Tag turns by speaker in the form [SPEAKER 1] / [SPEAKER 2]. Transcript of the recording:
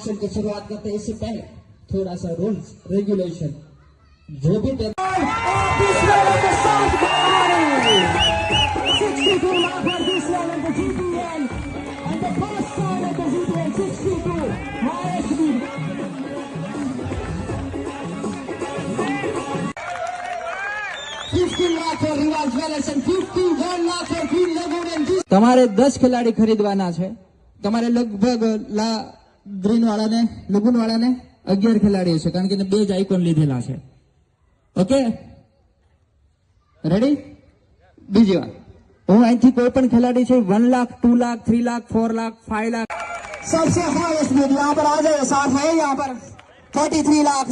[SPEAKER 1] Session की शुरुआत करते हैं इससे पहले थोड़ा सा रूल्स रेगुलेशन जो भी
[SPEAKER 2] 62 lakh for this one at the GPL and the first time at the GPL 62 highest bid. $50 for Rival Jewelers and 51 lakh for Green Lagoon and this.
[SPEAKER 1] તમારે 10 ખેલાડી ખરીદવાના છે. તમારે લગભગ ગ્રીન વાળાને લગુન વાળાને 11 ખેલાડીઓ છે કારણ કે બે જ આઇકોન લીધેલા છે. Okay ready. બીજી વાત હું અહીંથી કોઈ પણ ખેલાડી છે 1 લાખ 2 લાખ 3 લાખ 4 લાખ 5 લાખ
[SPEAKER 2] सबसे हाईएस्ट बिड यहाँ पर आ जाए साथ है यहाँ पर 33 लाख